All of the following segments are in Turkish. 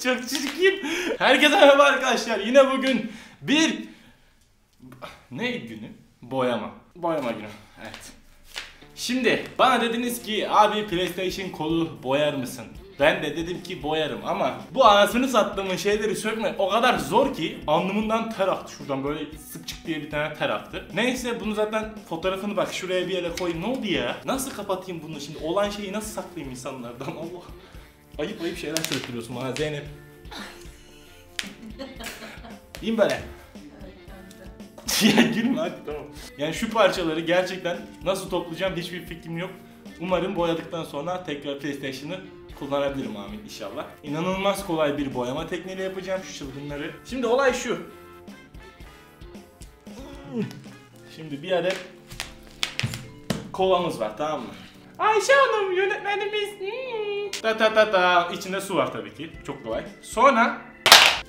Çok çirkin. Herkese merhaba arkadaşlar. Yine bugün bir... Ne günü? Boyama. Boyama günü. Evet. Şimdi bana dediniz ki abi PlayStation kolu boyar mısın? Ben de dedim ki boyarım ama bu anasını sattığımın şeyleri sökmek o kadar zor ki alnımdan ter aktı, şuradan böyle sıkçık diye bir tane ter aktı. Neyse bunu zaten fotoğrafını bak şuraya bir yere koyayım. Ne oldu ya? Nasıl kapatayım bunu şimdi? Olan şeyi nasıl saklayayım insanlardan? Allah. Ayıp şeyler söylüyorsun bana Zeynep. İyiyim böyle. Ya gülme hadi tamam. Yani şu parçaları gerçekten nasıl toplayacağım hiçbir fikrim yok. Umarım boyadıktan sonra tekrar PlayStation'ı kullanabilirim amin inşallah. İnanılmaz kolay bir boyama tekniğiyle yapacağım şu çılgınları. Şimdi olay şu. Şimdi bir adet kolamız var, tamam mı? Ayşe Hanım yönetmenimiz. İçinde su var tabii ki. Çok kolay. Sonra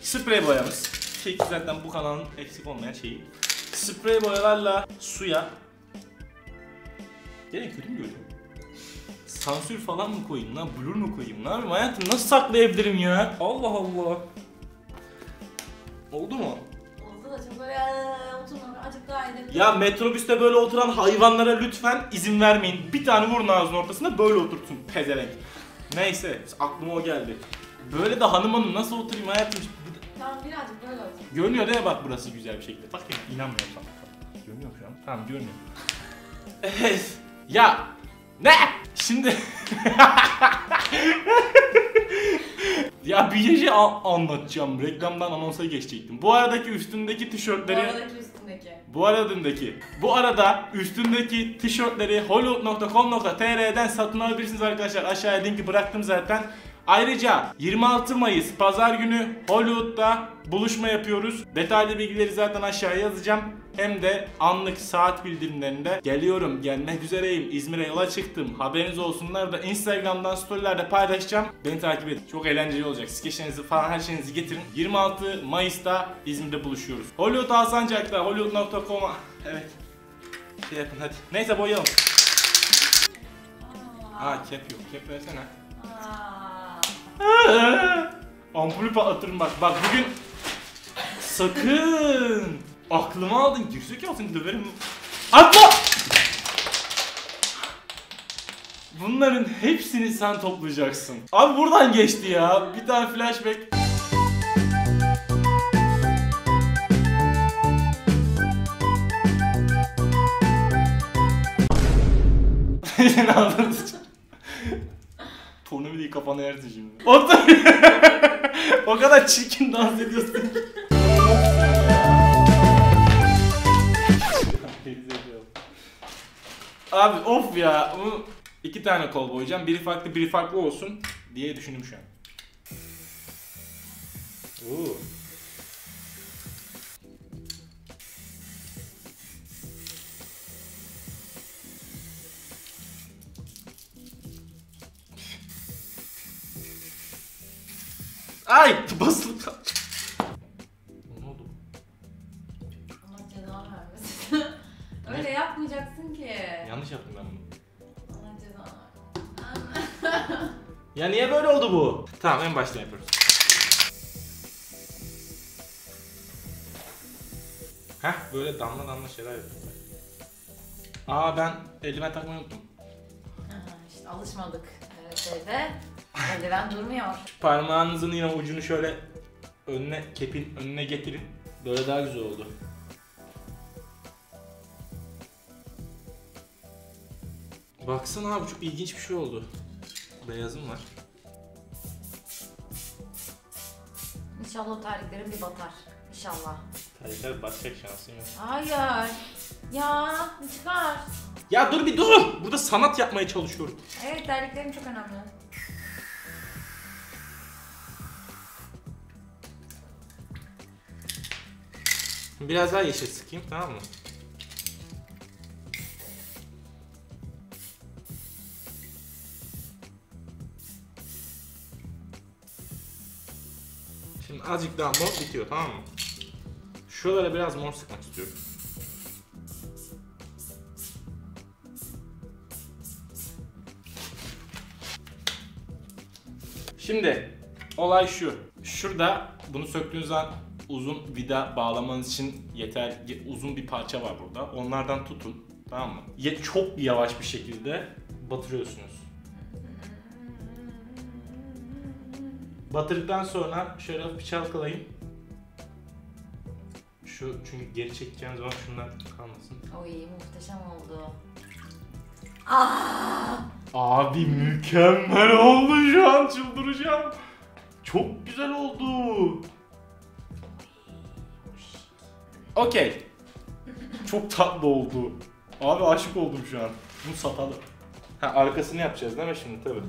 sprey boyamız. Ki zaten bu kanalın eksik olmayan şeyi. Sprey boyalarla suya. Gene kötü mü görüyorum? Sansür falan mı koyayım lan? Blur mu koyayım? Ne yapayım? Hayatım nasıl saklayabilirim ya? Allah Allah. Oldu mu? Oldu da çok böyle oturmak azıcık daha edebilirim. Ya metrobüste böyle oturan hayvanlara lütfen izin vermeyin. Bir tane vurun ağzının ortasına böyle oturtun pezevenk. Neyse aklıma o geldi. Böyle de hanım nasıl oturayım hayatım? Tamam birazcık böyle olsun. Görünüyor değil mi bak burası güzel bir şekilde. Bak ya inanmıyorum sana. Görünüyor şu an. Tamam görünüyor. Evet. Ya ne? Şimdi ya bir şey anlatacağım. Reklamdan anonsa geçecektim. Bu aradaki üstündeki tişörtleri... Bu arada üstündeki tişörtleri hollywood.com.tr'den satın alabilirsiniz arkadaşlar. Aşağıya linki bıraktım zaten. Ayrıca 26 Mayıs Pazar günü Hollywood'da buluşma yapıyoruz. Detaylı bilgileri zaten aşağıya yazacağım. Hem de anlık saat bildirimlerinde geliyorum, gelmek üzereyim, İzmir'e yola çıktım. Haberiniz olsunlar da Instagram'dan storylerde paylaşacağım. Beni takip edin. Çok eğlenceli olacak. Skeçlerinizi falan her şeyinizi getirin. 26 Mayıs'ta İzmir'de buluşuyoruz. Hollywood Alsancak'ta hollywood.com'a evet. Şey yapın hadi. Neyse boyayalım. Kep yok. Kep versene. Ampulü patlatırım bak. Bak bugün sakın aklımı aldın. Gerizekalı seni döverim. Atma! Bunların hepsini sen toplayacaksın. Abi buradan geçti ya. Bir tane flashback. Ne anladın? Tornavidayı kafana yersin şimdi. O kadar çirkin dans ediyorsun. Abi of ya. Bunu 2 tane kol boyayacağım. Biri farklı biri farklı olsun diye düşündüm şu an. Oo. Ay basılı kal. Ne oldu? Allah cezanı vermesin. Öyle yapmayacaksın ki. Yanlış yaptım ben bunu. Allah cezanı vermesin. Ya niye böyle oldu bu? Tamam en baştan yapıyoruz. Heh böyle damla damla şeyler yapıyorum ben. Ben eldiven takmayı unuttum. İşte alışmadık şeyde. Eldiven durmuyor. Parmağınızın yine ucunu şöyle önüne, kepin önüne getirin. Böyle daha güzel oldu. Baksana abi çok ilginç bir şey oldu. Beyazım var. İnşallah o terliklerin bir batar. İnşallah. Terlikler batacak şansım yok. Hayır. Ya çıkar. Ya dur bir dur. Burada sanat yapmaya çalışıyorum. Evet terliklerim çok önemli. Biraz daha yeşil sıkayım, tamam mı? Şimdi azıcık daha mor bitiyor, tamam mı? Şuralara biraz mor sıkmak istiyorum. Şimdi olay şu. Şurada bunu söktüğünüz zaman uzun vida bağlamanız için yeter uzun bir parça var burada. Onlardan tutun. Tamam mı? Çok yavaş bir şekilde batırıyorsunuz. Batırdıktan sonra şöyle hafif bir çalkalayın. Şu çünkü geri çekeceğiniz zaman şundan kalmasın. Oy muhteşem oldu. Abi mükemmel oldu şu an, çıldıracağım. Çok güzel oldu. Okey. Çok tatlı oldu. Abi aşık oldum şu an. Bunu satalım. Ha, arkasını yapacağız değil mi şimdi tabii.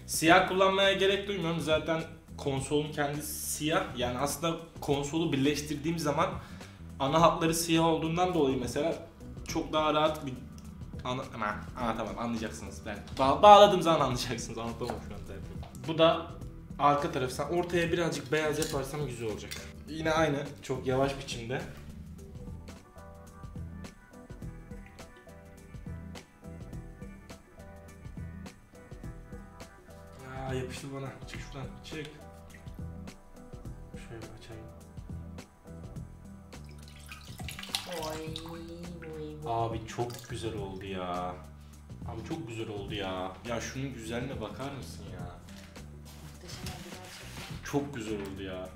Siyah kullanmaya gerek duymuyorum. Zaten konsolun kendisi siyah. Yani aslında konsolu birleştirdiğim zaman ana hatları siyah olduğundan dolayı mesela çok daha rahat bir tamam anlayacaksınız. Ben bağladığım zaman anlayacaksınız. Anlatamam şu an zaten. Bu da arka tarafı. Sen ortaya birazcık beyaz yaparsam güzel olacak. Yine aynı çok yavaş biçimde. Yapıştı bana. Çık şuradan. Çık. Şöyle açayım. Abi çok güzel oldu ya. Abi çok güzel oldu ya. Ya şunun güzelliğine bakar mısın ya? Çok güzel oldu ya.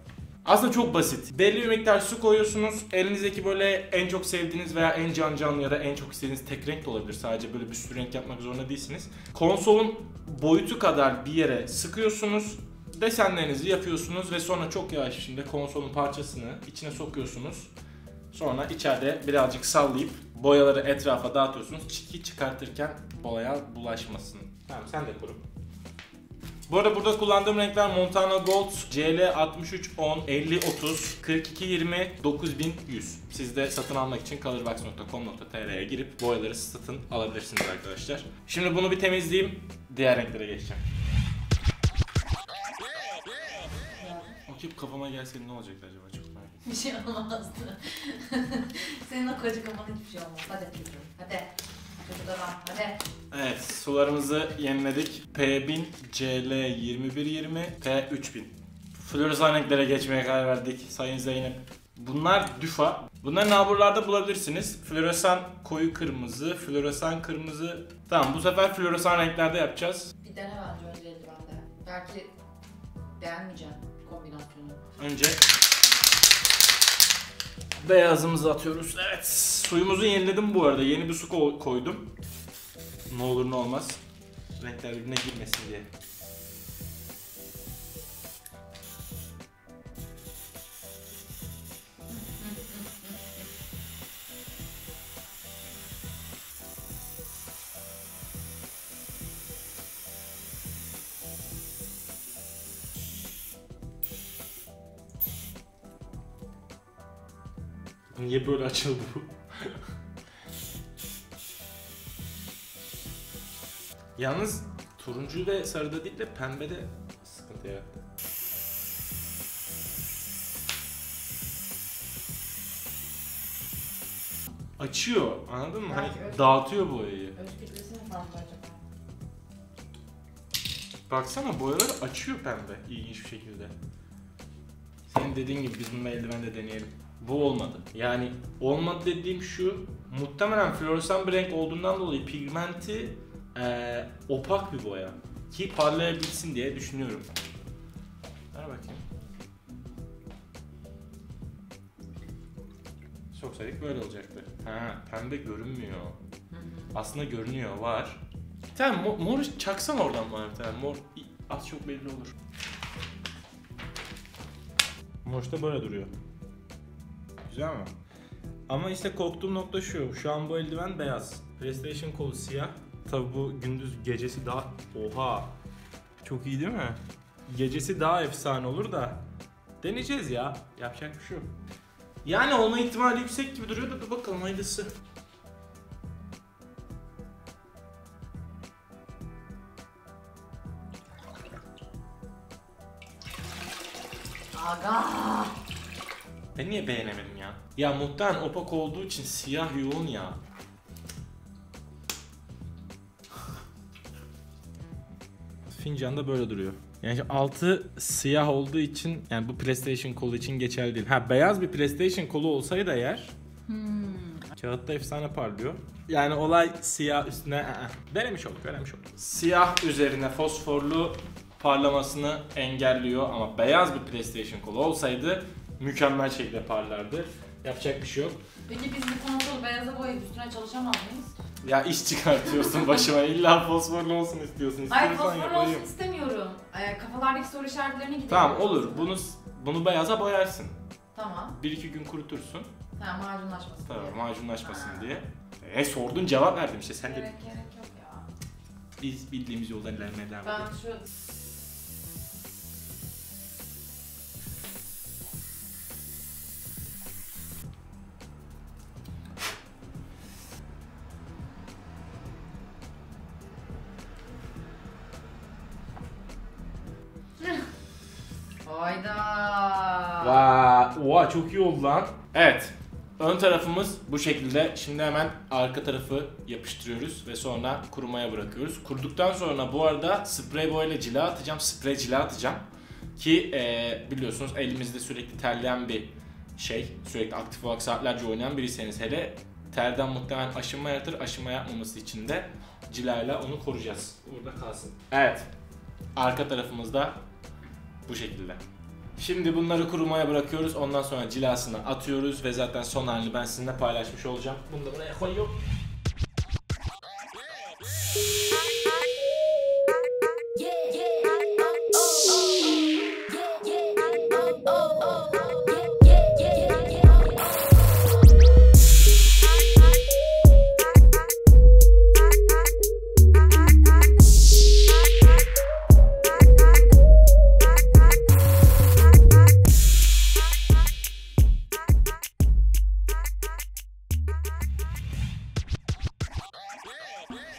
Aslında çok basit. Belli bir miktar su koyuyorsunuz. Elinizdeki böyle en çok sevdiğiniz veya en canlı ya da en çok istediğiniz tek renk de olabilir. Sadece böyle bir sürü renk yapmak zorunda değilsiniz. Konsolun boyutu kadar bir yere sıkıyorsunuz. Desenlerinizi yapıyorsunuz ve sonra çok yavaş biçimde konsolun parçasını içine sokuyorsunuz. Sonra içeride birazcık sallayıp boyaları etrafa dağıtıyorsunuz. Çiki çıkartırken boya bulaşmasın. Tamam sen de kur. Bu arada burada kullandığım renkler Montana Gold, CL6310, 5030, 4220, 9100. Siz de satın almak için colorbox.com.tr'ye girip boyaları satın alabilirsiniz arkadaşlar. Şimdi bunu bir temizleyeyim, diğer renklere geçeceğim. Okey kafama gelseydi ne olacaktı acaba, çok merak ettim. Bir şey olmazdı. Senin o koca kafana hiçbir şey olmaz. Hadi çocuğum, hadi. Çocuklar hadi. Evet, sularımızı yeniledik. P1000, CL2120, P3000. Floresan renklere geçmeye karar verdik Sayın Zeynep. Bunlar düfa. Bunları naburlarda bulabilirsiniz. Floresan koyu kırmızı, floresan kırmızı. Tamam, bu sefer floresan renklerde yapacağız. Bir dene bence önce eldivende. Belki beğenmeyeceğim kombinasyonu. Önce beyazımızı atıyoruz. Evet, suyumuzu yeniledim bu arada. Yeni bir su koydum. Ne olur ne olmaz. Renkler birbirine girmesin diye. Niye böyle açıldı bu? Yalnız turuncu ve sarıda değil de pembede sıkıntı yarattı. Açıyor, anladın mı? Hani dağıtıyor boyayı. Özgürlüğüsü mi fazla acaba? Baksana boyaları açıyor pembe ilginç bir şekilde. Senin dediğin gibi biz bunu eldivende deneyelim. Bu olmadı. Yani olmadı dediğim şu, muhtemelen floresan bir renk olduğundan dolayı pigmenti opak bir boya. Ki parlayabilsin diye düşünüyorum. Ver bakayım. Soksaydık böyle olacaktı. Ha, pembe görünmüyor. Aslında görünüyor, var. Tamam, mor çaksan oradan bana bir tane. Mor az çok belli olur. Mor işte böyle duruyor. Güzel mi? Ama işte korktuğum nokta şu. Şu an bu eldiven beyaz. PlayStation kolu siyah. Tabi bu gündüz gecesi daha... Oha! Çok iyi değil mi? Gecesi daha efsane olur da. Deneyeceğiz ya. Yapacak bir şey yok. Yani olma ihtimali yüksek gibi duruyor da dur bakalım hayırlısı. Aga. Ben niye beğenemedim ya? Ya muhtemelen opak olduğu için siyah yoğun ya. Fincan da böyle duruyor. Yani altı siyah olduğu için, yani bu PlayStation kolu için geçerli değil. Ha, beyaz bir PlayStation kolu olsaydı eğer kağıtta efsane parlıyor. Yani olay siyah üstüne denemiş olduk. Siyah üzerine fosforlu parlamasını engelliyor ama beyaz bir PlayStation kolu olsaydı mükemmel şekilde parlardı. Yapacak bir şey yok. Peki biz bu konsolu beyaza boyayıp üstüne çalışamaz mıyız? Ya iş çıkartıyorsun başıma, illa fosforlu olsun istiyorsun. Hayır, İstiyorsan fosforlu yapayım. olsun istemiyorum. Kafalardaki soru işaretlerini gidelim. Tamam, olur. Bunu beyaza boyarsın. Tamam. 1-2 gün kurutursun. Tamam, macunlaşmasın Tamam, diye. macunlaşmasın Ha. diye. Sordun, cevap verdim işte. Sen de Gerek yok ya. biz bildiğimiz yoldan ilerlemeye devam Ben edelim. şu... Hayda. Oha, çok iyi oldu lan. Evet. Ön tarafımız bu şekilde. Şimdi hemen arka tarafı yapıştırıyoruz ve sonra kurumaya bırakıyoruz. Kuruduktan sonra bu arada sprey boyayla cila atacağım. Sprey cila atacağım. Ki biliyorsunuz elimizde sürekli terleyen bir şey. Sürekli aktif olarak saatlerce oynayan biriyseniz hele terden muhtemelen aşınma yaratır. Aşınma yapmaması için de cilayla onu koruyacağız. Burada kalsın. Evet. Arka tarafımızda bu şekilde. Şimdi bunları kurumaya bırakıyoruz. Ondan sonra cilasını atıyoruz ve zaten son halini ben sizinle paylaşmış olacağım. Bunu da buraya koyuyorum.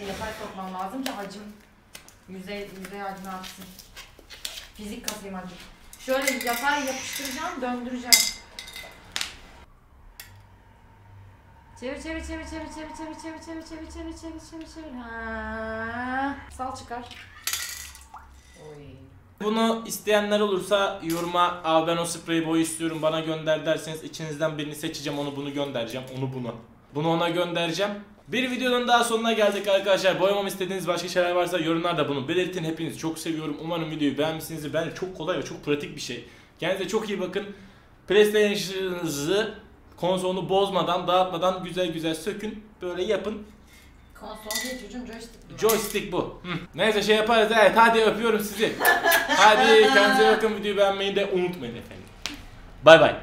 Yapay sokmam lazım ki hacim yüzey hacmi artsın. Fizik kasayım hacim. Şöyle yapay yapıştıracağım, döndüreceğim. Çevir. Ha. Sal çıkar. Oy. Bunu isteyenler olursa yoruma "Abi ben o sprey boyu istiyorum, bana gönder" derseniz içinizden birini seçeceğim, onu bunu göndereceğim. Bunu ona göndereceğim. Bir videonun daha sonuna geldik arkadaşlar. Boyamamı istediğiniz başka şeyler varsa yorumlarda bunu belirtin. Hepinizi çok seviyorum. Umarım videoyu beğenmişsinizdir. Bence çok kolay ve çok pratik bir şey. Kendinize çok iyi bakın. PlayStation'ınızı, konsolunu bozmadan, dağıtmadan güzel güzel sökün. Böyle yapın. Konsol değil çocuğum, joystick bu. Joystick bu. Neyse şey yaparız. Evet, hadi öpüyorum sizi. Hadi kendinize bakın. Videoyu beğenmeyi de unutmayın efendim. Bay bay.